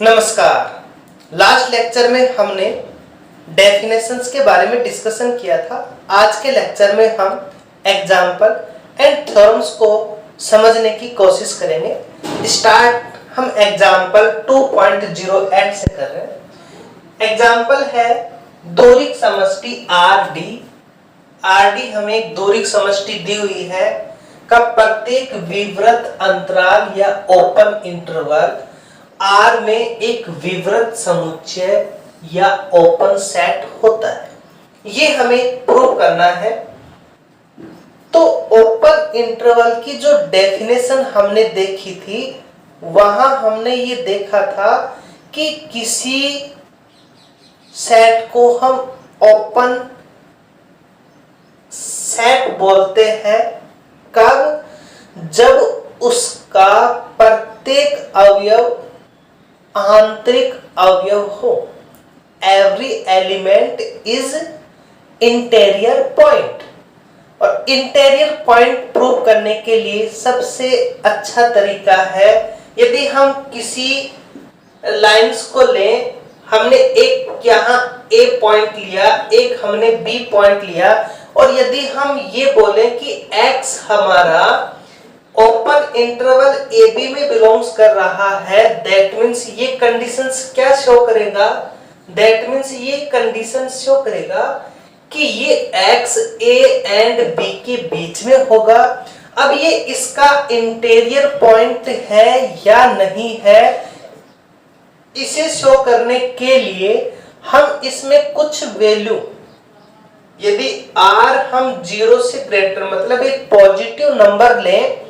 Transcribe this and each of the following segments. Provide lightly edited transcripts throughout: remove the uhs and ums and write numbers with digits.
नमस्कार। Last lecture में हमने डेफिनेशंस के बारे में डिस्कशन किया था। आज के लेक्चर में हम एग्जाम्पल एंड थ्योरम्स को समझने की कोशिश करेंगे। स्टार्ट हम एग्जाम्पल 2.08 से कर रहे हैं। एग्जाम्पल है दोरिक समष्टि RD हमें एक दोरिक समष्टि दी हुई है का प्रत्येक विवृत अंतराल या ओपन इंटरवल R में एक विवृत समुच्चय या ओपन सेट होता है। ये हमें प्रूव करना है। तो ओपन इंटरवल की जो डेफिनेशन हमने देखी थी, वहां हमने ये देखा था कि किसी सेट को हम ओपन सेट बोलते हैं कब, जब उसका प्रत्येक अवयव आंतरिक अवयव हो। Every element is interior point. और इंटीरियर पॉइंट प्रूव करने के लिए सबसे अच्छा तरीका है, यदि हम किसी लाइंस को लें, हमने एक यहाँ A पॉइंट लिया, एक हमने B पॉइंट लिया, और यदि हम ये बोलें कि X हमारा ओपन इंटरवल AB में बिलोंग्स कर रहा है, दैट मीन्स ये कंडीशंस क्या शो करेगा? दैट मीन्स ये कंडीशन शो करेगा कि ये X A एंड B के बीच में होगा। अब ये इसका इंटीरियर पॉइंट है या नहीं है, इसे शो करने के लिए हम इसमें कुछ वैल्यू, यदि R हम 0 से ग्रेटर मतलब एक पॉजिटिव नंबर लें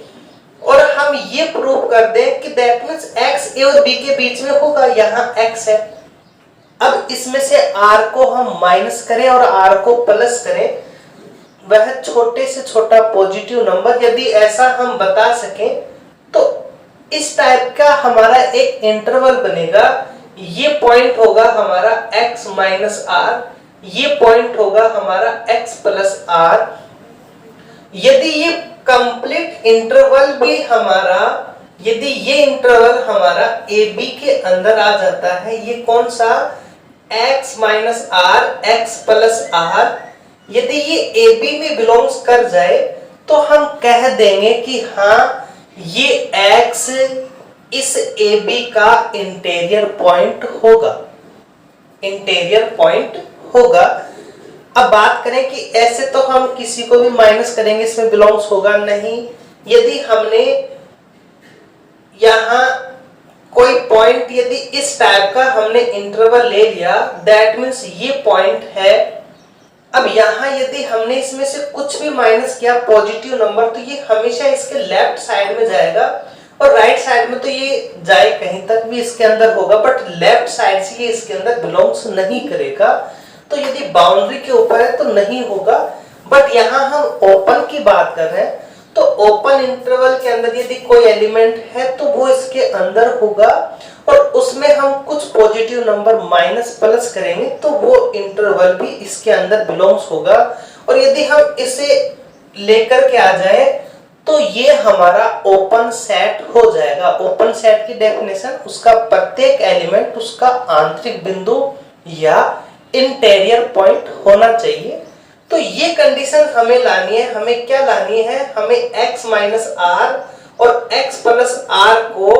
और हम ये प्रूव कर दें कि दैट मींस X A और B के बीच में होगा, यहाँ X है। अब इसमें से R को हम माइनस करें और R को प्लस करें, वह छोटे से छोटा पॉजिटिव नंबर, यदि ऐसा हम बता सकें तो इस टाइप का हमारा एक इंटरवल बनेगा। ये पॉइंट होगा हमारा X माइनस R, ये पॉइंट होगा हमारा X प्लस R। यदि ये कंप्लीट इंटरवल भी हमारा, यदि ये इंटरवल हमारा AB के अंदर आ जाता है, ये कौन सा? X minus R, X plus R, यदि ये AB में बिलोंग्स कर जाए तो हम कह देंगे कि हाँ, ये X इस AB का इंटीरियर पॉइंट होगा, इंटीरियर पॉइंट होगा। अब बात करें कि ऐसे तो हम किसी को भी माइनस करेंगे, इसमें बिलोंग्स होगा नहीं। यदि हमने यहां कोई पॉइंट, यदि इस टाइप का हमने इंटरवल ले लिया, दैट मींस ये पॉइंट है। अब यहां यदि हमने इसमें से कुछ भी माइनस किया पॉजिटिव नंबर, तो ये हमेशा इसके लेफ्ट साइड में जाएगा, और राइट साइड में तो ये जाए कहीं तक भी इसके अंदर होगा, बट लेफ्ट साइड से ये इसके अंदर बिलोंग्स नहीं करेगा। तो यदि बाउंड्री के ऊपर है तो नहीं होगा। बट यहाँ हम ओपन की बात कर रहे हैं, तो ओपन इंटरवल के अंदर यदि कोई एलिमेंट है तो वो इसके अंदर होगा, और उसमें हम कुछ पॉजिटिव नंबर माइनस प्लस करेंगे तो वो इंटरवल भी इसके अंदर बिलोंग्स होगा। और यदि हम इसे लेकर के आ जाए तो ये हमारा ओपन सेट हो जाएगा। ओपन सेट की डेफिनेशन, उसका प्रत्येक एलिमेंट उसका आंतरिक बिंदु या इंटीरियर पॉइंट होना चाहिए। तो ये कंडीशन हमें लानी है। हमें क्या लानी है? हमें X माइनस R और X प्लस R को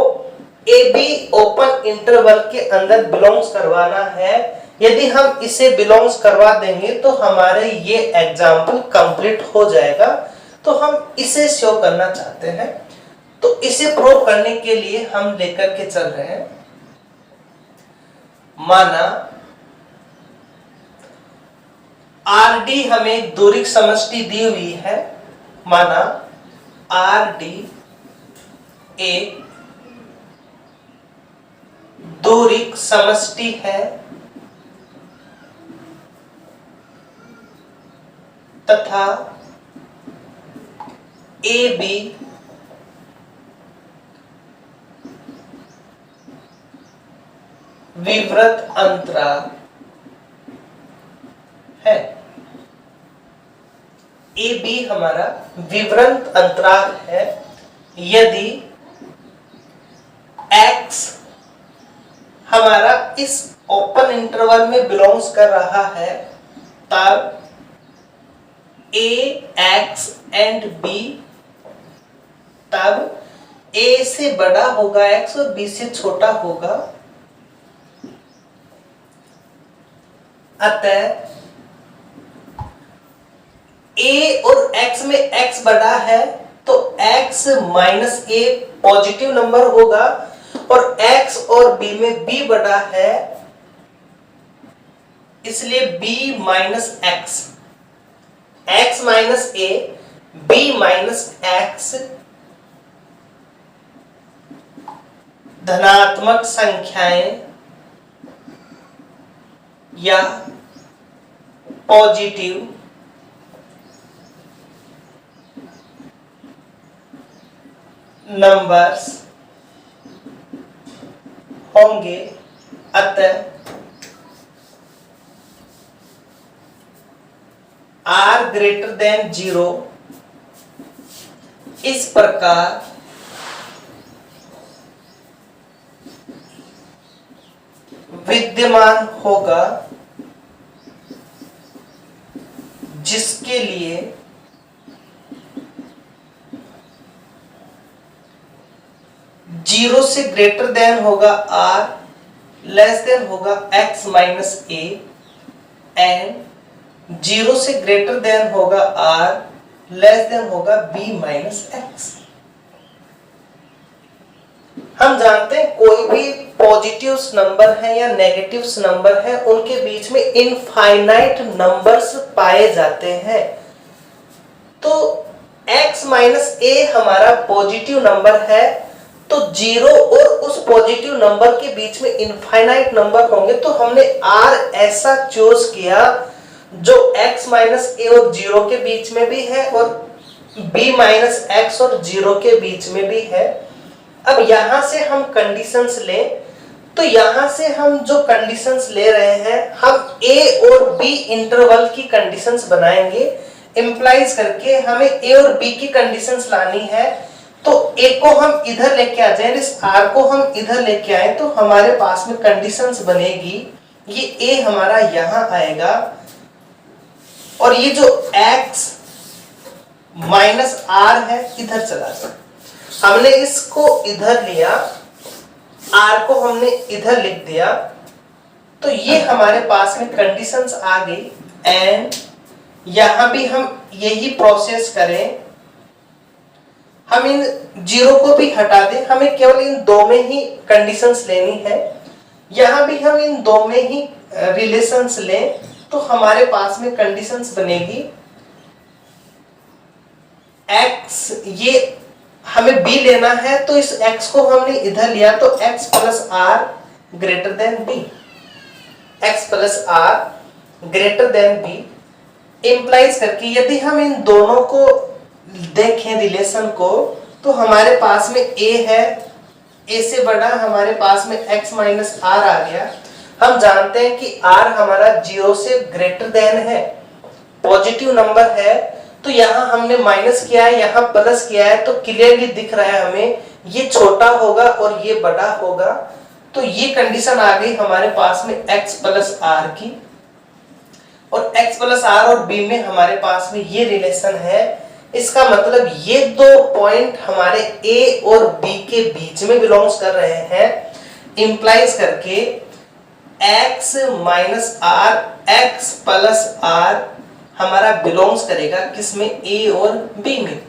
AB ओपन इंटरवल के अंदर बिलोंग्स करवाना है। यदि हम इसे बिलोंग्स करवा देंगे तो हमारे ये एग्जाम्पल कंप्लीट हो जाएगा। तो हम इसे शो करना चाहते हैं, तो इसे प्रूव करने के लिए हम लेकर के चल रहे हैं। माना RD हमें दोरिक समष्टि दी हुई है। माना RD एक दोरिक समष्टि है तथा AB विवृत अंतराल है। AB हमारा विवृत अंतराल है यदि X हमारा इस ओपन इंटरवल में बिलोंग्स कर रहा है, तब a x एंड b, तब a से बड़ा होगा x और b से छोटा होगा, अतः a और x में x बड़ा है तो x minus a positive number होगा, और x और b में b बड़ा है इसलिए b minus x, x minus a, b minus x धनात्मक संख्याएं या पॉजिटिव नंबर्स होंगे, अतः r ग्रेटर देन 0 इस प्रकार विद्यमान होगा, जिसके लिए जीरो से ग्रेटर देन होगा r, लेस देन होगा x minus a, and zero से ग्रेटर देन होगा r, लेस देन होगा b माइनस x। हम जानते हैं कोई भी पॉजिटिव्स नंबर है या नेगेटिव्स नंबर है, उनके बीच में इनफाइनाइट नंबर्स पाए जाते हैं। तो x माइनस a हमारा पॉजिटिव नंबर है, तो जीरो और उस पॉजिटिव नंबर के बीच में इनफाइनाइट नंबर होंगे, तो हमने r ऐसा चूज किया जो x माइनस a और जीरो के बीच में भी है और b माइनस x और जीरो के बीच में भी है। अब यहां से हम कंडीशंस लें, तो यहां से हम जो कंडीशंस ले रहे हैं, हम a और b इंटरवल की कंडीशंस बनाएंगे, इंप्लाइज करके हमें a और b की कंडीशंस लानी है। तो a को हम इधर लेके आ जाए, इस r को हम इधर लेके आए, तो हमारे पास में कंडीशंस बनेगी, ये a हमारा यहां आएगा और ये जो x माइनस r है इधर चला जाए। हमने इसको इधर लिया, r को हमने इधर लिख दिया, तो ये हमारे पास में कंडीशंस आ गई। एंड यहां भी हम यही प्रोसेस करें, हम इन जीरो को भी हटा दें, हमें केवल इन दो में ही कंडीशंस लेनी है। यहां भी हम इन दो में ही रिलेशंस लें, तो हमारे पास में कंडीशंस बनेगी x, ये हमें b लेना है, तो इस x को हमने इधर लिया, तो x plus r greater then b, x plus r greater then b implies करके यदि हम इन दोनों को देखें रिलेशन को, तो हमारे पास में a है, a से बड़ा हमारे पास में x माइनस r आ गया। हम जानते हैं कि r हमारा 0 से ग्रेटर देन है, पॉजिटिव नंबर है, तो यहाँ हमने माइनस किया है, यहाँ प्लस किया है, तो क्लियरली दिख रहा है हमें ये छोटा होगा और ये बड़ा होगा। तो ये कंडीशन आ गई हमारे पास में x प्लस r की, और x प्लस r और b में हमारे पास में ये रिलेशन है। इसका मतलब ये दो पॉइंट हमारे a और b के बीच में बिलोंग्स कर रहे हैं, इंप्लाइज करके x minus r, x plus r हमारा बिलोंग्स करेगा किसमें, a और b में।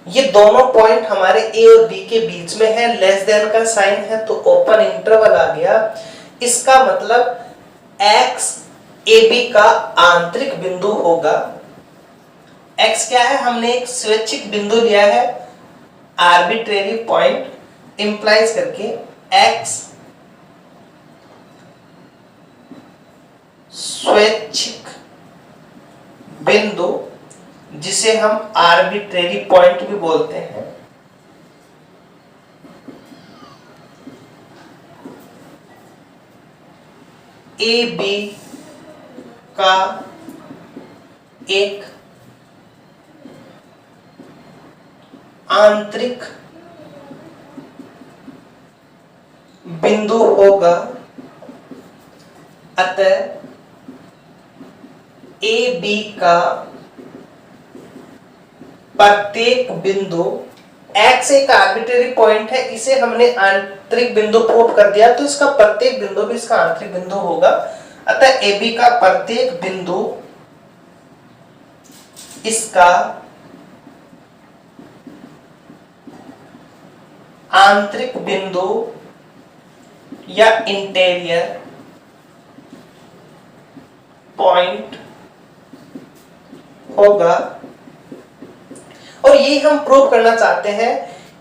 ये दोनों पॉइंट हमारे a और b के बीच में है, लेस देन का साइन है, तो ओपन इंटरवल आ गया। इसका मतलब x ab का आंतरिक बिंदु होगा। x क्या है, हमने एक स्वैच्छिक बिंदु लिया है, आर्बिट्रेरी पॉइंट, इंप्लाइज करके x स्वैच्छिक बिंदु, जिसे हम आर्बिट्रेरी पॉइंट भी बोलते हैं, ए बी का एक आंतरिक बिंदु होगा बी का प्रत्येक बिंदु x एक आर्बिट्रेरी पॉइंट है, इसे हमने आंतरिक बिंदु प्रूव कर दिया, तो इसका प्रत्येक बिंदु भी इसका आंतरिक बिंदु होगा। अतः ए बी का प्रत्येक बिंदु इसका आंतरिक बिंदु या इंटीरियर पॉइंट होगा। और ये हम प्रूव करना चाहते हैं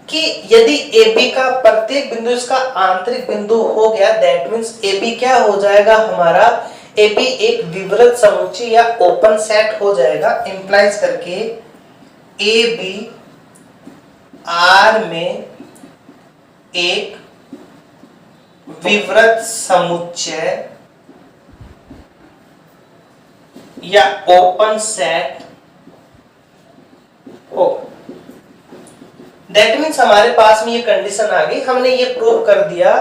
कि यदि ए बी का प्रत्येक बिंदु इसका आंतरिक बिंदु हो गया, दैट मीन्स ए बी क्या हो जाएगा हमारा, ए बी एक विवृत समुच्चय या ओपन सेट हो जाएगा। इंप्लाइज करके ए बी आर में एक विवृत समुच्चय या ओपन सेट हो। दैट मीन्स हमारे पास में ये कंडीशन आ गई, हमने ये प्रूव कर दिया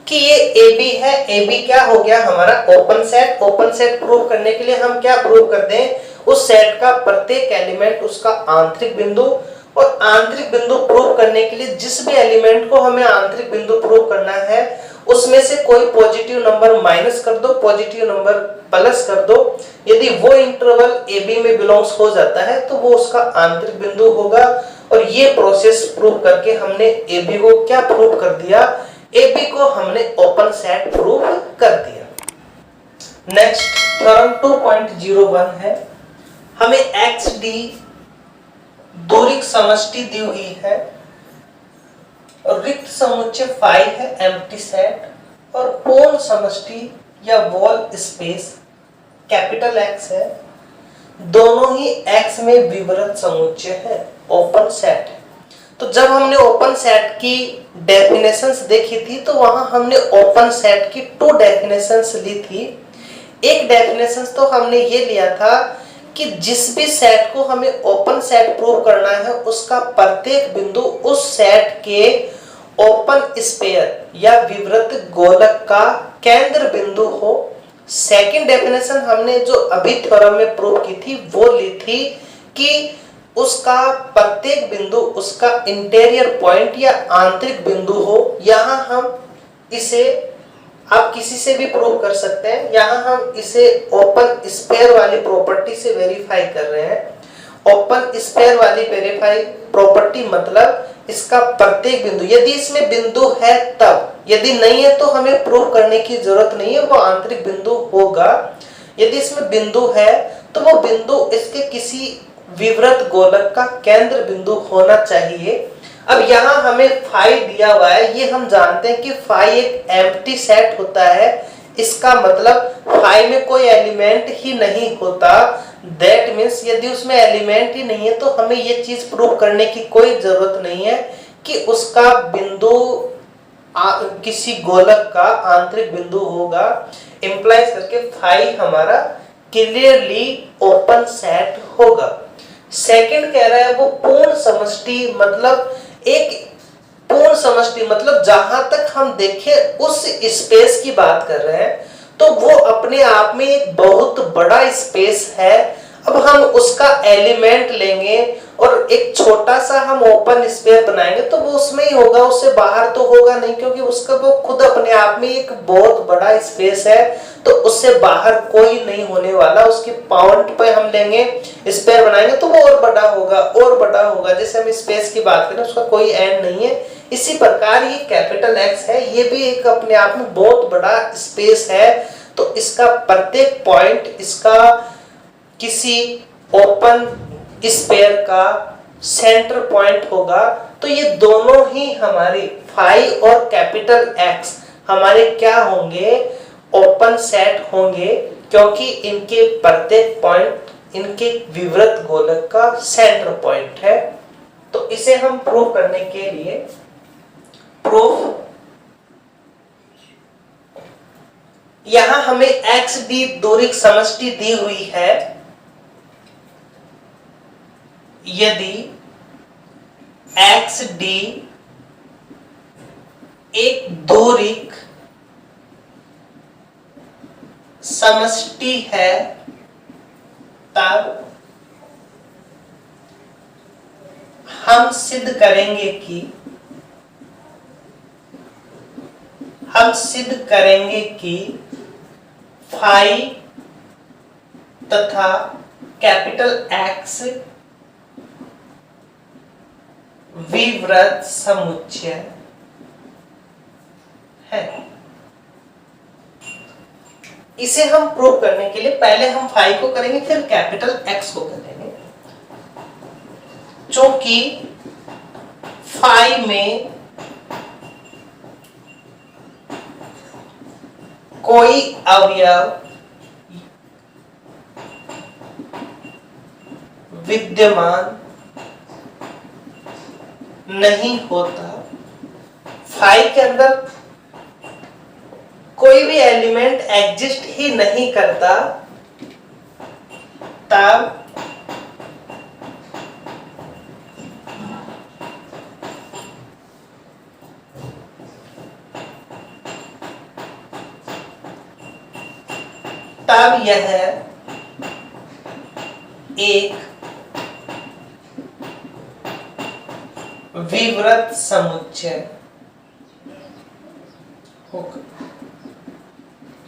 कि ये ए बी है। ए बी क्या हो गया हमारा open set. Open set prove करने के लिए हम क्या प्रूव कर दें, उस सेट का प्रत्येक एलिमेंट उसका आंतरिक बिंदु, और आंतरिक बिंदु प्रूव करने के लिए जिस भी एलिमेंट को हमें आंतरिक बिंदु प्रूव करना है उसमें से कोई पॉजिटिव नंबर माइनस कर दो, पॉजिटिव नंबर प्लस कर दो। यदि वो इंटरवल ए बी में बिलोंग्स हो जाता है तो वो उसका आंतरिक बिंदु होगा। और ये प्रोसेस प्रूव करके हमने ए बी को क्या प्रूव कर दिया, ए बी को हमने ओपन सेट प्रूव कर दिया। नेक्स्ट थ्योरम 2.01 है, हमें एक्स डी दूरिक समष्टि दी हुई है और रिक्त समुच्चय फाई है, एम्प्टी सेट, और पूर्ण समष्टि या वॉल स्पेस कैपिटल एक्स है। दोनों ही एक्स में विवृत समुच्चय है, ओपन सेट है। तो जब हमने ओपन सेट की डेफिनेशंस देखी थी तो वहां हमने ओपन सेट की 2 डेफिनेशंस ली थी। एक डेफिनेशंस तो हमने ये लिया था कि जिस भी सेट को हमें ओपन सेट प्रूव करना है उसका प्रत्येक बिंदु उस सेट के ओपन स्फीयर या विवृत गोलक का केंद्र बिंदु हो। सेकंड डेफिनेशन हमने जो अभी थ्योरम में प्रूव की थी वो ली थी कि उसका प्रत्येक बिंदु उसका इंटीरियर पॉइंट या आंतरिक बिंदु हो। यहाँ हम इसे आप किसी से भी प्रूव कर सकते हैं, यहाँ हम इसे ओपन स्फीयर वाली प्रॉपर्टी से वेरीफाई कर रहे हैं। ओपन स्फीयर वाली वेरीफाई प्रॉपर्टी मतलब इसका प्रत्येक बिंदु, यदि इसमें बिंदु है तब, यदि नहीं है तो हमें प्रूव करने की जरूरत नहीं है, वो आंतरिक बिंदु होगा। यदि इसमें बिंदु है तो वो बिंदु इसके किसी विवृत गोलक का केंद्र बिंदु होना चाहिए। अब यहाँ हमें फाई दिया हुआ है, ये हम जानते हैं कि फाई एक एम्प्टी सेट होता है, इसका मतलब फाई में कोई एलिमेंट ही नहीं होता। दैट मीन्स यदि उसमें एलिमेंट ही नहीं है तो हमें ये चीज प्रूव करने की कोई जरूरत नहीं है कि उसका बिंदु किसी गोलक का आंतरिक बिंदु होगा। इंप्लाइज करके फाई हमारा क्लियरली ओपन सेट होगा। सेकंड कह रहा है वो पूर्ण समष्टि, मतलब एक पूर्ण समष्टि मतलब जहां तक हम देखें उस स्पेस की बात कर रहे हैं तो वो अपने आप में एक बहुत बड़ा स्पेस है। अब हम उसका एलिमेंट लेंगे और एक छोटा सा हम ओपन स्पेस बनाएंगे तो वो उसमें ही होगा, उससे बाहर तो होगा नहीं, क्योंकि उसका वो खुद अपने आप में एक बहुत बड़ा स्पेस है, तो उससे बाहर कोई नहीं होने वाला। उसके पॉइंट पे हम लेंगे स्पेस बनाएंगे तो वो और बड़ा होगा और बड़ा होगा। जैसे हम स्पेस की बात करें उसका कोई एंड नहीं है। इसी प्रकार ये कैपिटल एक्स है, ये भी एक अपने आप में बहुत बड़ा स्पेस है, तो इसका प्रत्येक पॉइंट इसका किसी ओपन स्फीयर का सेंटर पॉइंट होगा। तो ये दोनों ही हमारी फाई और कैपिटल एक्स हमारे क्या होंगे, ओपन सेट होंगे, क्योंकि इनके प्रत्येक पॉइंट इनके विवृत गोलक का सेंटर पॉइंट है। तो इसे हम प्रूव करने के लिए प्रूफ यहां हमें एक्स डी दूरिक समष्टि दी हुई है। यदि एक्स डी एक दूरिक समष्टि है तब हम सिद्ध करेंगे कि फाई तथा कैपिटल एक्स विवृत समुच्चय है। इसे हम प्रूव करने के लिए पहले हम फाई को करेंगे, फिर कैपिटल एक्स को करेंगे। चूंकि फाई में कोई अवयव विद्यमान नहीं होता, फाई के अंदर कोई भी एलिमेंट एग्जिस्ट ही नहीं करता, तब यह एक विवृत समुच्चय होगा।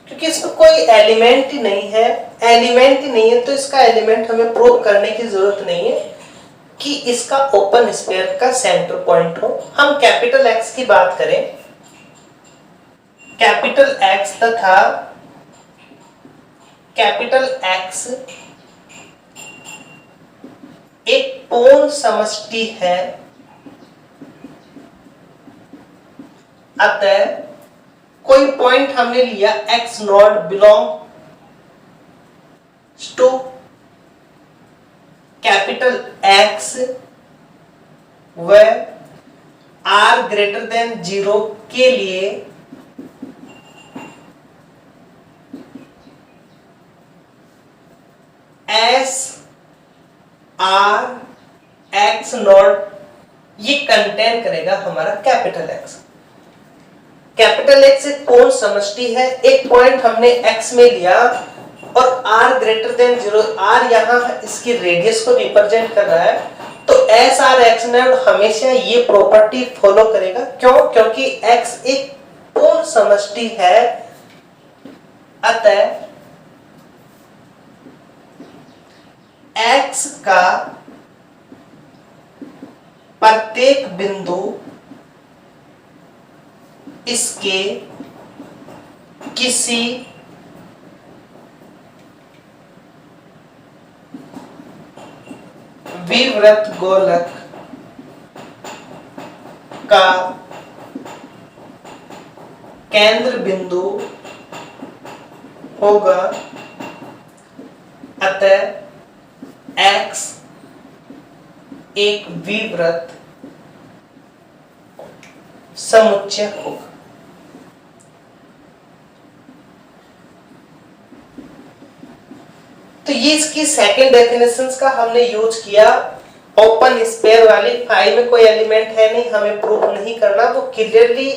क्योंकि इसमें कोई एलिमेंट ही नहीं है, तो इसका एलिमेंट हमें प्रूव करने की जरूरत नहीं है कि इसका ओपन स्फीयर का सेंटर पॉइंट हो। हम कैपिटल एक्स की बात करें, कैपिटल एक्स तथा कैपिटल एक्स एक पूर्ण समष्टि है, अतः कोई पॉइंट हमने लिया x naught belong to capital X व r ग्रेटर देन 0 के लिए एस आर एक्स नॉट ये कंटेन करेगा हमारा कैपिटल एक्स। कैपिटल एक्स एक पूर्ण समष्टि है, एक पॉइंट हमने एक्स में लिया और r ग्रेटर देन 0, r यहां इसकी रेडियस को रिप्रेजेंट कर रहा है, तो एस आर एक्स नॉट हमेशा ये प्रॉपर्टी फॉलो करेगा। क्यों? क्योंकि x एक पूर्ण समष्टि है, अतः x का प्रत्येक बिंदु इसके किसी विवृत गोलक का केंद्र बिंदु होगा, अतः x एक विवृत समुच्चय होगा। तो ये इसकी सेकंड डेफिनेशन का हमने यूज किया। ओपन स्पेयर वाली फाई में कोई एलिमेंट है नहीं, हमें प्रूफ नहीं करना, वो क्लियरली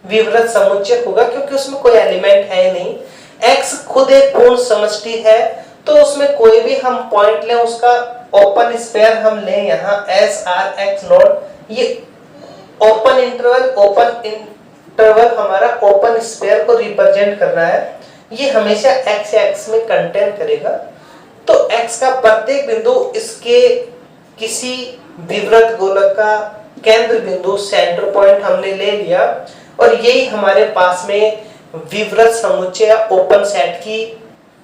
विवृत समुच्चय होगा क्योंकि उसमें कोई एलिमेंट है नहीं। x खुद एक पूर्ण समष्टि है, तो उसमें कोई भी हम पॉइंट लें, उसका ओपन स्पेयर हम लें यहाँ एस आर एक्स नॉट, ये ओपन इंटरवल हमारा ओपन स्पेयर को रिप्रेजेंट कर रहा है, ये हमेशा x एक्स में कंटेन करेगा। तो x का प्रत्येक बिंदु इसके किसी विवृत गोलक का केंद्र बिंदु सेंटर पॉइंट हमने ले लिया, और यही हमारे पास में विवृत समुच्चय या ओपन सेट की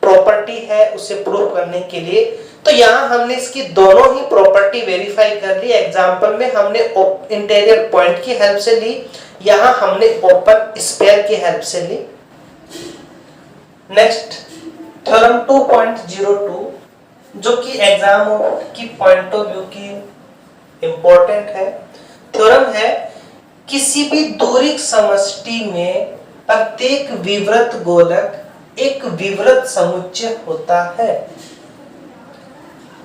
प्रॉपर्टी है उसे प्रूव करने के लिए। तो यहाँ हमने इसकी दोनों ही प्रॉपर्टी वेरीफाई कर ली। एग्जांपल में हमने इंटीरियर पॉइंट की हेल्प से ली, यहाँ हमने ओपन स्फीयर की हेल्प से ली। नेक्स्ट थ्योरम 2.02 जो कि एग्जाम की पॉइंट ऑफ व्यू की इंपॉर्टेंट है। थ्योरम है किसी भी दूरिक समष्टि में प्रत्येक विवृत गोलक एक विवृत समुच्चय होता है।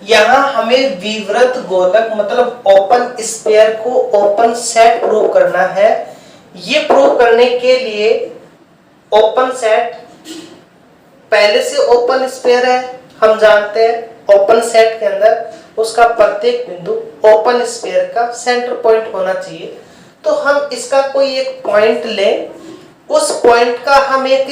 यहां हमें विवृत गोलक मतलब ओपन स्फीयर को ओपन सेट प्रूव करना है। ये प्रूव करने के लिए ओपन सेट पहले से ओपन स्फीयर है, हम जानते हैं ओपन सेट के अंदर उसका प्रत्येक बिंदु ओपन स्फीयर का सेंटर पॉइंट होना चाहिए। तो हम इसका कोई एक पॉइंट लें, उस पॉइंट का हम एक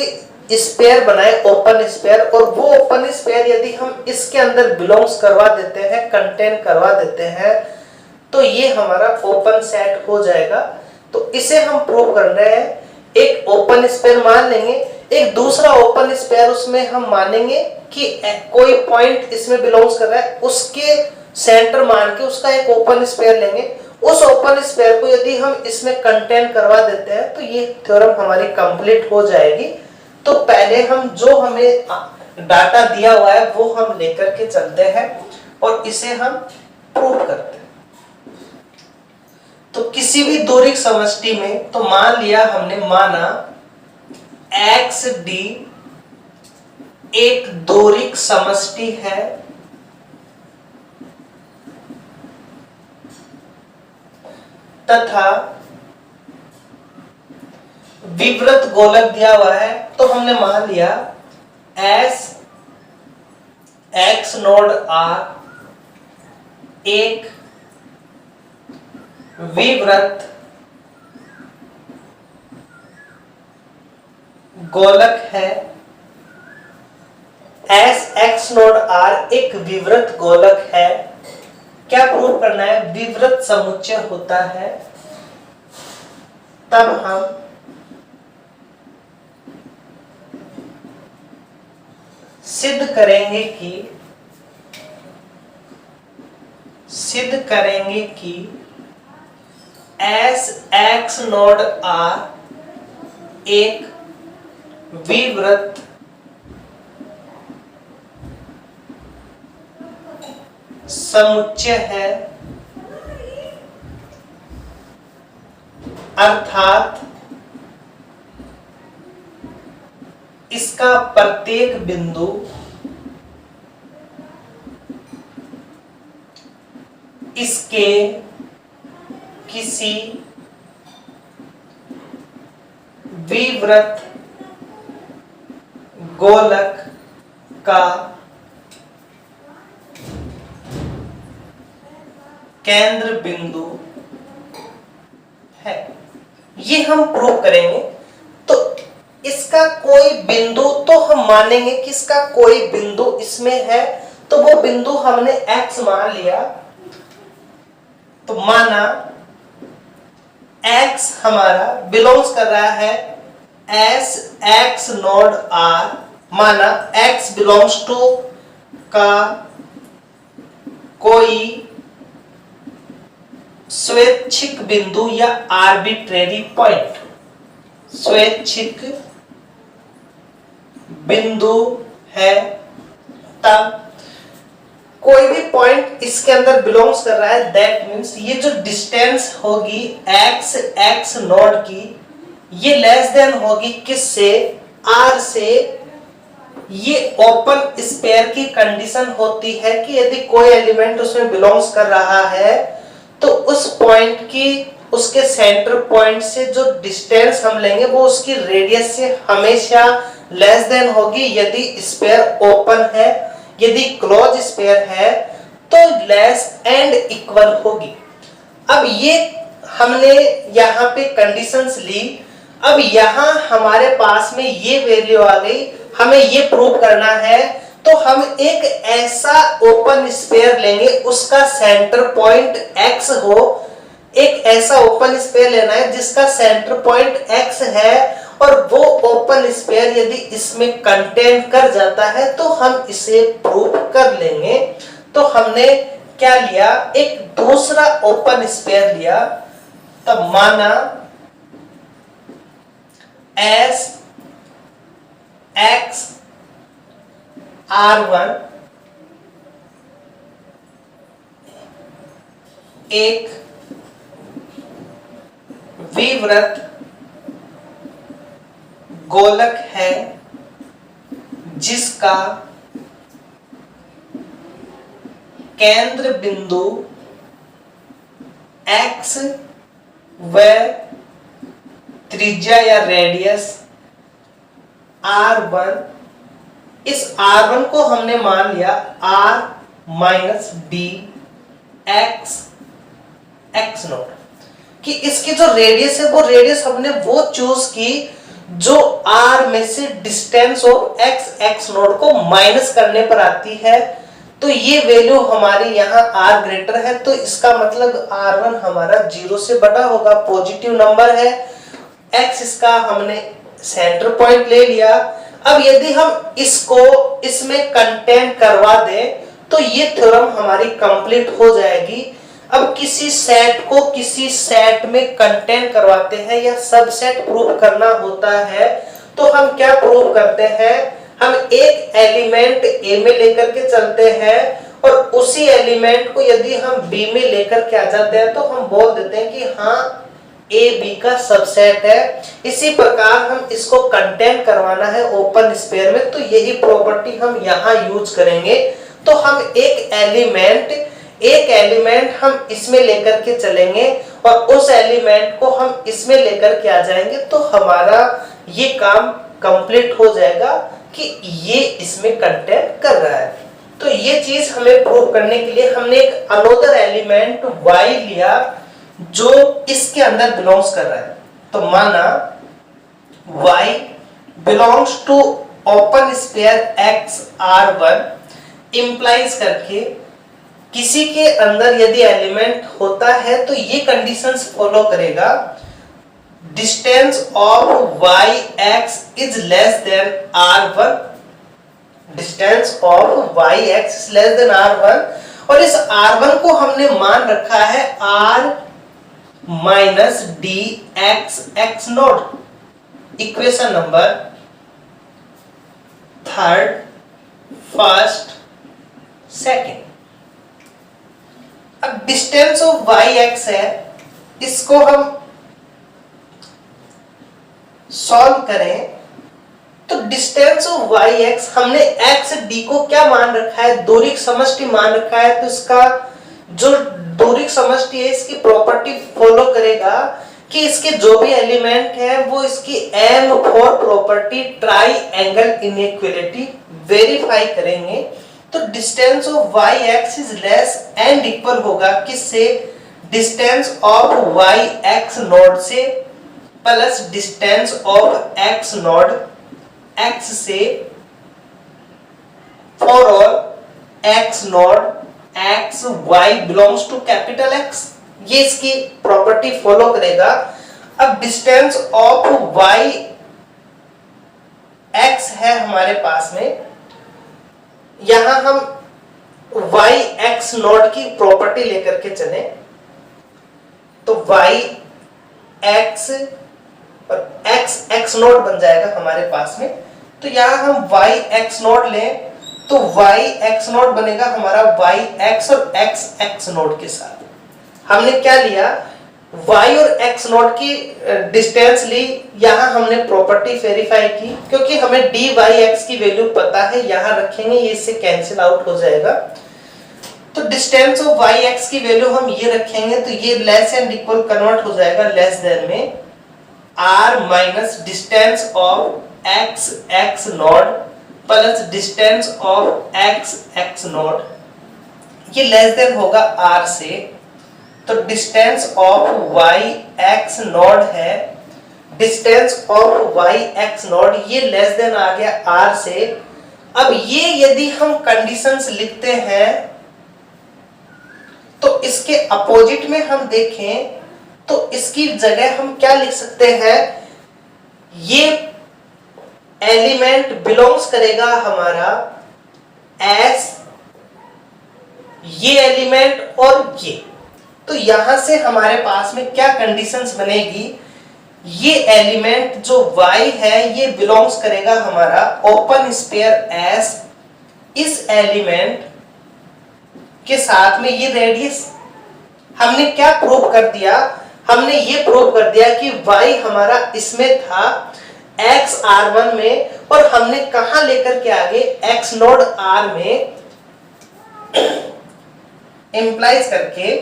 स्फीयर बनाए, ओपन स्फीयर, और वो ओपन स्फीयर यदि हम इसके अंदर बिलोंग्स करवा देते हैं, कंटेन करवा देते हैं, तो ये हमारा ओपन सेट हो जाएगा। तो इसे हम प्रूव कर रहे हैं। एक ओपन स्फीयर मान लेंगे, एक दूसरा ओपन स्फीयर उसमें हम मानेंगे कि कोई पॉइंट इसमें बिलोंग्स कर रहा है, उसके सेंटर मान के उसका एक ओपन स्फीयर लेंगे। उस ओपन स्फीयर को यदि हम इसमें कंटेन करवा देते हैं तो ये थ्योरम हमारी कंप्लीट हो जाएगी। तो पहले हम जो हमें डाटा दिया हुआ है वो हम लेकर के चलते हैं और इसे हम प्रूव करते हैं। तो किसी भी दोरिक समष्टि में, तो मान लिया हमने, माना एक्स डी एक दोरिक समष्टि है तथा विवृत गोलक दिया हुआ है। तो हमने मान लिया एस एक्स नोड आर एक विवृत गोलक है। एस एक्स नोड आर एक विवृत गोलक है। क्या प्रूव करना है? विवृत समुच्चय होता है। तब हम सिद्ध करेंगे कि एस एक्स नोड आर एक विवृत समुच्चय है, अर्थात इसका प्रत्येक बिंदु इसके किसी विवृत गोलक का केंद्र बिंदु है। ये हम प्रूव करेंगे। तो इसका कोई बिंदु, तो हम मानेंगे कि इसका कोई बिंदु इसमें है, तो वो बिंदु हमने x मान लिया। तो माना x हमारा बिलोंग्स कर रहा है एस एक्स नोड आर, माना x बिलोंग्स टू का कोई स्वैच्छिक बिंदु या आर्बिट्रेरी पॉइंट, स्वैच्छिक बिंदु है। तब कोई भी पॉइंट इसके अंदर बिलोंग्स कर रहा है, दैट मीन्स ये जो डिस्टेंस होगी एक्स एक्स नोड की, ये लेस देन होगी किससे? आर से। ये ओपन स्फीयर की कंडीशन होती है कि यदि कोई एलिमेंट उसमें बिलोंग्स कर रहा है तो उस पॉइंट की, उसके सेंटर पॉइंट से जो डिस्टेंस हम लेंगे वो उसकी रेडियस से हमेशा लेस देन होगी यदि स्फीयर ओपन है। यदि क्लोज स्फीयर है तो लेस एंड इक्वल होगी। अब ये हमने यहाँ पे कंडीशंस ली। अब यहाँ हमारे पास में ये वैल्यू आ गई, हमें ये प्रूव करना है। तो हम एक ऐसा ओपन स्फीयर लेंगे, उसका सेंटर पॉइंट x हो। एक ऐसा ओपन स्फीयर लेना है जिसका सेंटर पॉइंट x है, और वो ओपन स्फीयर यदि इसमें कंटेन कर जाता है तो हम इसे प्रूव कर लेंगे। तो हमने क्या लिया? एक दूसरा ओपन स्फीयर लिया। तब माना एस एक्स R1 एक विवृत गोलक है जिसका केंद्र बिंदु x व त्रिज्या या रेडियस R1, इस R1 को हमने मान लिया R minus D x x not, कि इसकी जो रेडियस है वो रेडियस हमने वो चूज की जो r में से distance of x x not को माइनस करने पर आती है। तो ये वैल्यू हमारी यहाँ r ग्रेटर है, तो इसका मतलब r1 हमारा 0 से बड़ा होगा, पॉजिटिव नंबर है। x इसका हमने सेंटर पॉइंट ले लिया। अब यदि हम इसको इसमें कंटेंट करवा दें तो ये थ्योरम हमारी कंप्लीट हो जाएगी। अब किसी सेट को किसी सेट में कंटेंट करवाते हैं या सबसेट प्रूव करना होता है तो हम क्या प्रूव करते हैं, हम एक एलिमेंट ए में लेकर के चलते हैं और उसी एलिमेंट को यदि हम बी में लेकर के आ जाते हैं तो हम बोल देते हैं कि हाँ ए बी का सबसेट है। इसी प्रकार हम इसको कंटेंट करवाना है ओपन स्पेयर में, तो यही प्रॉपर्टी हम यहाँ यूज करेंगे। तो हम एक एलिमेंट हम इसमें लेकर के चलेंगे और उस एलिमेंट को हम इसमें लेकर के आ जाएंगे, तो हमारा ये काम कंप्लीट हो जाएगा कि ये इसमें कंटेंट कर रहा है। तो ये चीज हमें प्रूव करने के लिए हमने एक अनदर एलिमेंट y लिया जो इसके अंदर बिलोंग्स कर रहा है। तो माना y belongs to open sphere x R1 implies करके किसी के अंदर यदि एलिमेंट होता है तो ये कंडीशंस फॉलो करेगा, distance of y x is less than R1, distance of y x is less than R1, और इस R1 को हमने मान रखा है R minus D x x not. Equation number third, first, second. अब डिस्टेंस ऑफ वाई एक्स है, इसको हम सॉल्व करें तो डिस्टेंस ऑफ वाई एक्स हमने एक्स डी को क्या मान रखा है, दूरी समष्टि मान रखा है। तो इसका जो दूरी समष्टि है इसकी प्रॉपर्टी फॉलो करेगा कि इसके जो भी एलिमेंट है वो इसकी M4 property triangle inequality verify करेंगे। तो distance of Y X is less and equal होगा किससे, distance of Y X naught से plus distance of X naught X से for all X naught X Y belongs to capital X, ये इसकी property follow करेगा। अब distance of Y x है हमारे पास में, यहां हम वाई एक्स नोड की प्रॉपर्टी लेकर के चले तो वाई एक्स और एक्स एक्स नोड बन जाएगा हमारे पास में। तो यहां हम वाई एक्स नोड लें तो वाई एक्स नोड बनेगा हमारा वाई एक्स और एक्स एक्स नोड के साथ। हमने क्या लिया, y और x नोड की डिस्टेंस ली, यहां हमने प्रॉपर्टी वेरीफाई की क्योंकि हमें dy x की वैल्यू पता है, यहां रखेंगे ये इससे कैंसिल आउट हो जाएगा। तो डिस्टेंस ऑफ y x की वैल्यू हम ये रखेंगे तो ये लेस एंड इक्वल कन्वर्ट हो जाएगा लेस देन में r minus distance of x x naught plus distance of x x naught, ये लेस देन होगा r से। तो distance of y x naught है, distance of y x naught ये less than आ गया r से। अब ये यदि हम कंडीशंस लिखते हैं तो इसके अपोजिट में हम देखें तो इसकी जगह हम क्या लिख सकते हैं, ये एलिमेंट बिलोंग्स करेगा हमारा S, ये एलिमेंट और ये। तो यहां से हमारे पास में क्या कंडीशंस बनेगी, ये एलिमेंट जो y है ये बिलोंग्स करेगा हमारा ओपन स्पेयर S, इस एलिमेंट के साथ में ये रेडियस। हमने क्या प्रूव कर दिया, हमने ये प्रूव कर दिया कि y हमारा इसमें था x r1 में और हमने कहां लेकर के आगे x नोड r में इंप्लाइज करके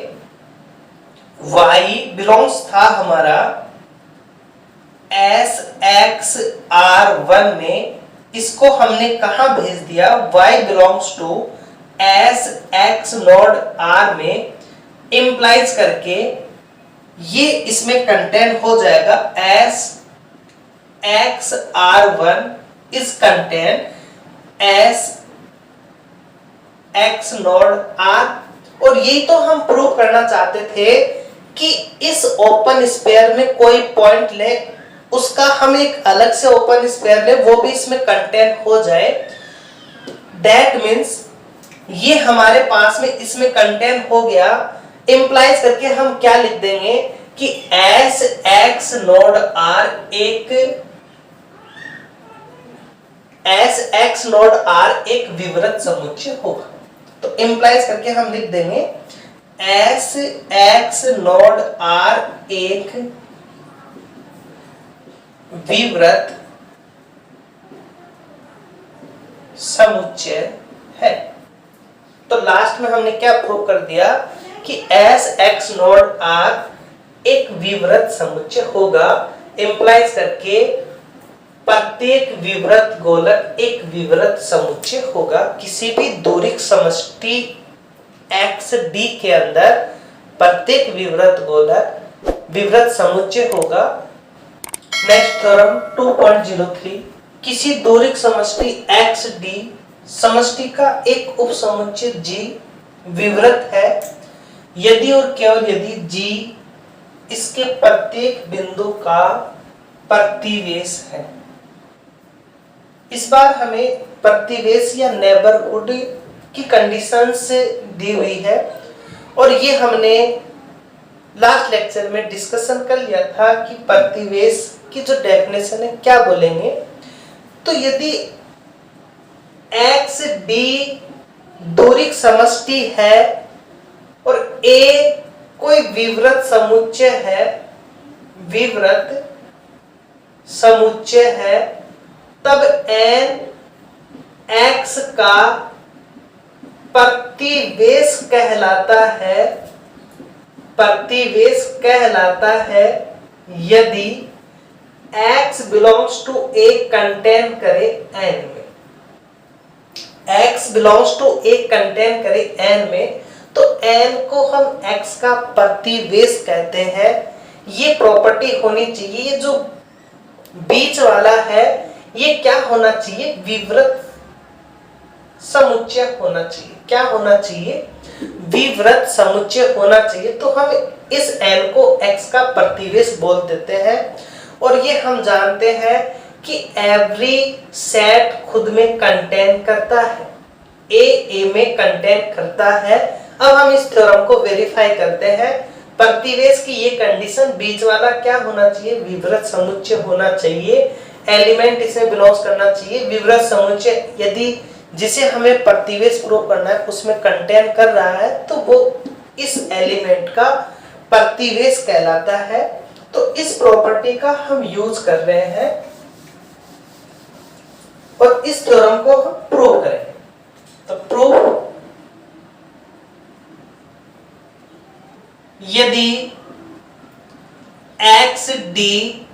y बिलोंग्स था हमारा s x r1 में, इसको हमने कहां भेज दिया, y belongs to S X naught R में इंप्लाइज करके ये इसमें कंटेन हो जाएगा S X R one is contain S X naught R. और यही तो हम प्रूव करना चाहते थे कि इस ओपन स्पेयर में कोई पॉइंट ले, उसका हम एक अलग से ओपन स्पेयर ले, वो भी इसमें कंटेन हो जाए। दैट मीन्स ये हमारे पास में इसमें कंटेन हो गया। इंप्लाइज करके हम क्या लिख देंगे कि एस एक्स नोड आर एक विवृत समुच्चय होगा। तो इंप्लाइज करके हम लिख देंगे एस एक्स नोड आर एक विवृत समुच्चय है। तो लास्ट में हमने क्या प्रूव कर दिया कि एस एक्स नोड आर एक विवृत समुच्चय होगा। इंप्लाइज करके प्रत्येक विवृत गोलक एक विवृत समुच्चय होगा। किसी भी दूरिक समष्टि एक्स डी के अंदर प्रत्येक विवृत गोलक विवृत समुच्चय होगा। नेक्स्ट थ्योरम 2.03, किसी दूरिक समष्टि एक्स डी समष्टि का एक उप समुच्चय G विवृत है यदि और केवल यदि G इसके प्रत्येक बिंदु का प्रतिवेश है। इस बार हमें प्रतिवेश या नेबरहुड की कंडीशन से दी हुई है और ये हमने लास्ट लेक्चर में डिस्कशन कर लिया था कि प्रतिवेश की जो डेफिनेशन है क्या बोलेंगे। तो यदि एक्स डी दूरिक समष्टि है और A कोई विवृत समुच्चय है, विवृत समुच्चय है, तब n x का प्रतिवेश कहलाता है, प्रतिवेश कहलाता है यदि x belongs to A contain करे n में। x belongs to A contain करे n में, तो n को हम x का प्रतिवेश कहते हैं। ये प्रॉपर्टी होनी चाहिए। ये जो बीच वाला है ये क्या होना चाहिए, विवृत समुच्चय होना चाहिए। क्या होना चाहिए, विवृत समुच्चय होना चाहिए। तो हम इस n को x का प्रतिवेश बोल देते हैं। और ये हम जानते हैं कि एवरी सेट खुद में कंटेन करता है, ए में कंटेन करता है। अब हम इस थ्योरम को वेरीफाई करते हैं। प्रतिवेश की ये कंडीशन बीच वाला क्या होना चाहिए, विवृत समुच्चय होना चाहिए। एलिमेंट इसमें बिलोंग्स करना चाहिए विवृत समुच्चय। यदि जिसे हमें प्रतिवेश प्रूव करना है उसमें कंटेन कर रहा है तो वो इस एलिमेंट का प्रतिवेश कहलाता है। तो इस प्रॉपर्टी का हम यूज कर रहे हैं और इस थ्योरम को हम प्रूव करेंगे। तो प्रूव, यदि एक्स डी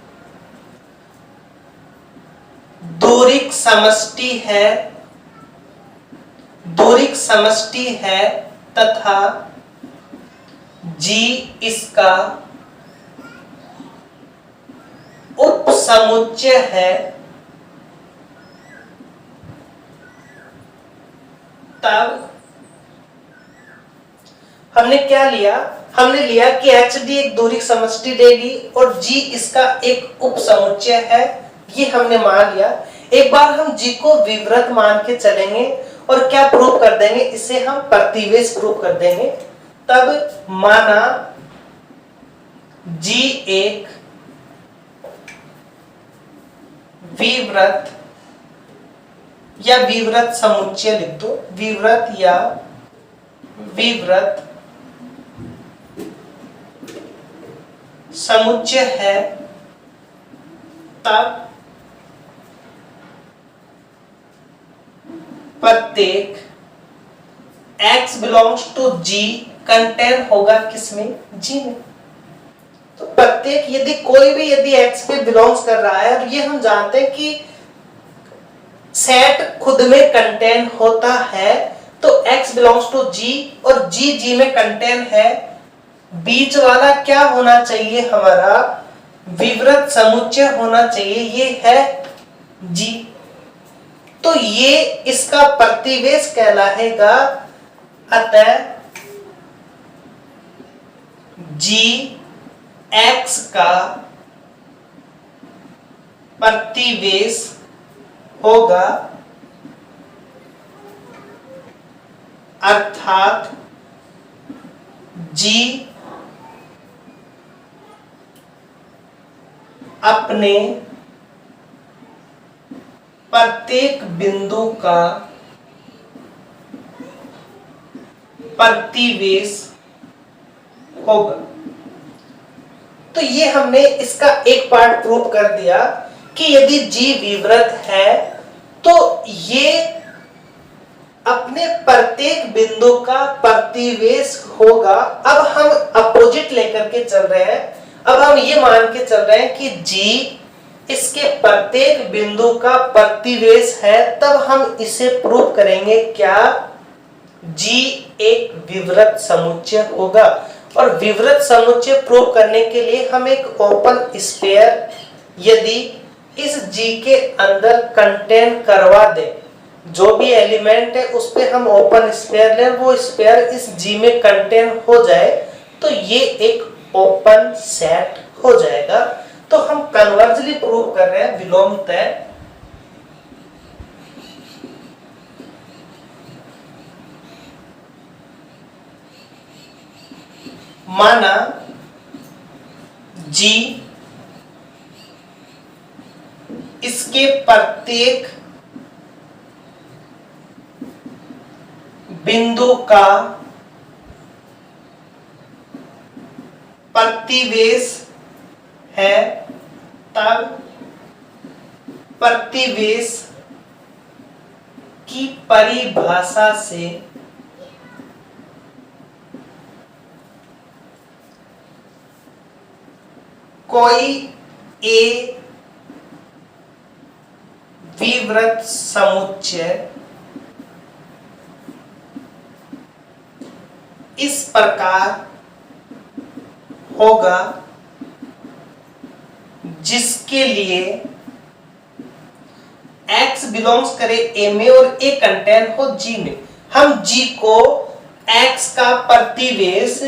दूरिक समष्टि है, दूरिक समष्टि है तथा G इसका उप समुच्चय है, तब हमने क्या लिया, हमने लिया कि XD एक दूरिक समष्टि लेगी और G इसका एक उप समुच्चय है। ये हमने मान लिया। एक बार हम G को विवृत मान के चलेंगे और क्या प्रूव कर देंगे, इसे हम प्रतिवेश प्रूव कर देंगे। तब माना G एक विवृत या विवृत समुच्चय लिख दो, विवृत या विवृत समुच्चय है, तब प्रत्येक x belongs to G contain होगा किसमें, G में। तो प्रत्येक यदि कोई भी यदि x पे बिलोंग्स कर रहा है, और ये हम जानते हैं कि सेट खुद में कंटेन होता है, तो तो x बिलोंग्स टू G और G में कंटेन है, बीच वाला क्या होना चाहिए, हमारा विवृत समुच्चय होना चाहिए, ये है G। तो ये इसका प्रतिवेश कहलाएगा। अतः G x का प्रतिवेश होगा, अर्थात G अपने प्रत्येक बिंदु का प्रतिवेश होगा। तो ये हमने इसका एक पार्ट प्रूव कर दिया कि यदि G विवृत है तो ये अपने प्रत्येक बिंदु का प्रतिवेश होगा। अब हम अपोजिट लेकर के चल रहे हैं, अब हम ये मान के चल रहे हैं कि G इसके प्रत्येक बिंदु का प्रतिवेश है, तब हम इसे प्रूव करेंगे क्या, G एक विवृत समुच्चय होगा। और विवृत समुच्चय प्रूव करने के लिए हम एक ओपन स्फीयर यदि इस G के अंदर कंटेन करवा दें, जो भी एलिमेंट है उस पे हम ओपन स्फीयर लें, वो स्फीयर इस G में कंटेन हो जाए तो ये एक ओपन सेट हो जाएगा। तो हम कन्वर्जली प्रूव कर रहे हैं विलोमतः माना G इसके प्रत्येक बिंदु का प्रतिवेश है, तब प्रतिवेश की परिभाषा से कोई A विवृत समुच्चय इस प्रकार होगा जिसके लिए x बिलोंग्स करे A में और A कंटेन हो G में। हम G को x का प्रतिवेश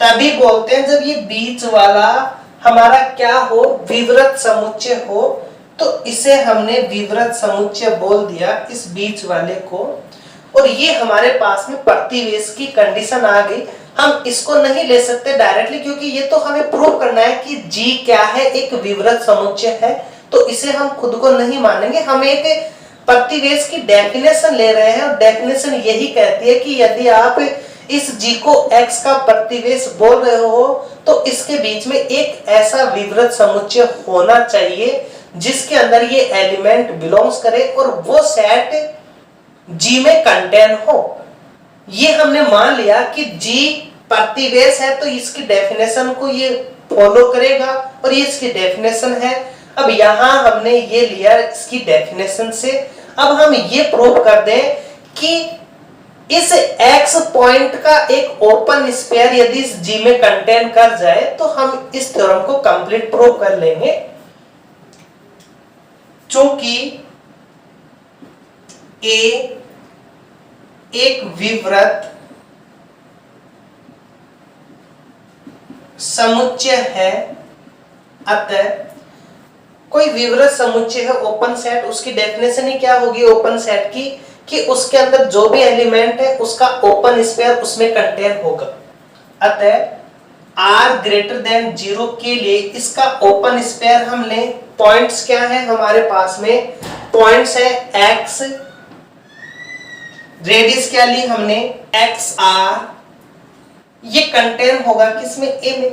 तभी बोलते हैं जब ये बीच वाला हमारा क्या हो, विवृत समुच्चय हो। तो इसे हमने विवृत समुच्चय बोल दिया इस बीच वाले को, और ये हमारे पास में प्रतिवेश की कंडीशन आ गई। हम इसको नहीं ले सकते डायरेक्टली, क्योंकि ये तो हमें प्रूव करना है कि G क्या है, एक विवृत समुच्चय है, तो इसे हम खुद को नहीं मानेंगे। हम एक प्रतिवेश की डेफिनेशन ले रहे हैं और डेफिनेशन यही कहती है कि यदि आप इस G को x का प्रतिवेश बोल रहे हो तो इसके बीच में एक ऐसा विवृत समुच्चय होना चाहिए जिसके अंदर ये एलिमेंट बिलोंग्स करे और वो सेट G में कंटेन हो। ये हमने मान लिया कि G प्रतिवेश है तो इसकी डेफिनेशन को ये फॉलो करेगा और ये इसकी डेफिनेशन है। अब यहां हमने ये लिया इसकी डेफिनेशन से। अब हम ये प्रूव कर दें कि इस x पॉइंट का एक ओपन स्फीयर यदि इस G में कंटेन कर जाए तो हम इस थ्योरम को कंप्लीट प्रूव कर लेंगे। चूंकि A एक विवृत समुच्चय है, अतः कोई विवृत समुच्चय है ओपन सेट, उसकी डेफिनेशन ही क्या होगी ओपन सेट की, कि उसके अंदर जो भी एलिमेंट है उसका ओपन स्फीयर उसमें कंटेन होगा। अतः r ग्रेटर देन 0 के लिए इसका ओपन स्फीयर हम लें। पॉइंट्स क्या है हमारे पास में, पॉइंट्स है x, रेडियस क्या ली हमने xr, ये कंटेन होगा किसमें A में,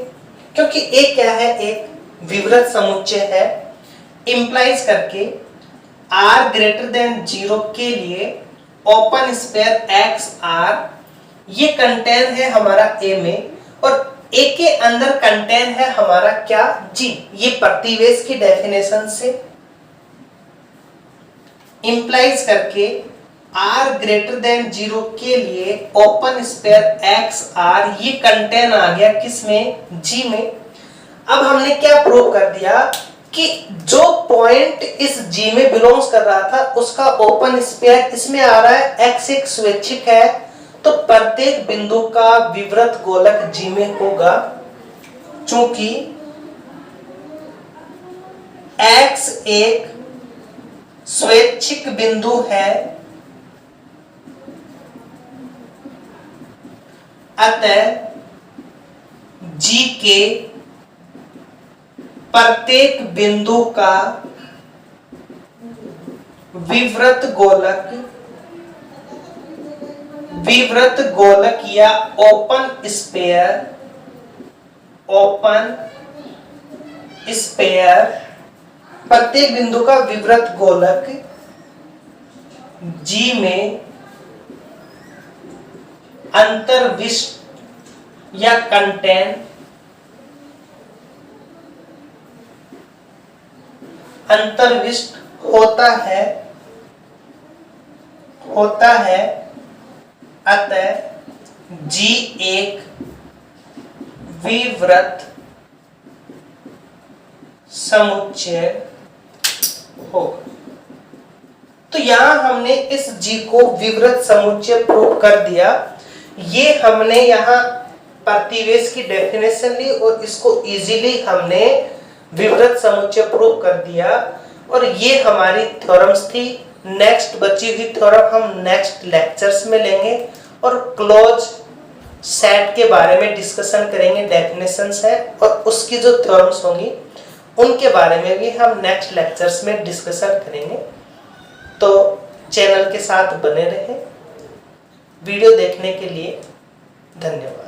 क्योंकि A क्या है एक विवृत समुच्चय है। इंप्लाइज करके r ग्रेटर देन 0 के लिए ओपन स्फीयर xr ये कंटेन है हमारा A में, और A के अंदर कंटेन है हमारा क्या G। ये प्रतिवेश की डेफिनेशन से इंप्लाइज करके आर ग्रेटर देन 0 के लिए ओपन स्पेयर एक्स आर ये कंटेन आ गया किसमें, जी में। अब हमने क्या प्रूव कर दिया कि जो पॉइंट इस जी में बिलोंग्स कर रहा था उसका ओपन स्पेयर इसमें आ रहा है, एक्स एक स्वैच्छिक है, तो प्रत्येक बिंदु का विवृत गोलक जी में होगा। चूंकि एक्स एक स्वैच्छिक बिंदु है, अतः जी के प्रत्येक बिंदु का विवृत गोलक या ओपन स्पेयर प्रत्येक बिंदु का विवृत गोलक जी में अंतर्विष्ट या कंटेन अंतर्विष्ट होता है, अतः जी एक विवृत समुच्चय होगा। तो यहां हमने इस जी को विवृत समुच्चय प्रूव कर दिया। ये हमने यहां प्रतिवेश की डेफिनेशन ली और इसको इजीली हमने विवृत समुच्चय प्रूव कर दिया। और ये हमारी थ्योरम्स थी। नेक्स्ट बची हुई थ्योरम हम नेक्स्ट लेक्चर्स में लेंगे और क्लोज सेट के बारे में डिस्कशन करेंगे, डेफिनेशंस है, और उसकी जो थ्योरम्स होंगी उनके बारे में भी हम नेक्स्ट लेक्चर्स में डिस्कशन करेंगे। तो चैनल के साथ बने रहें। वीडियो देखने के लिए धन्यवाद।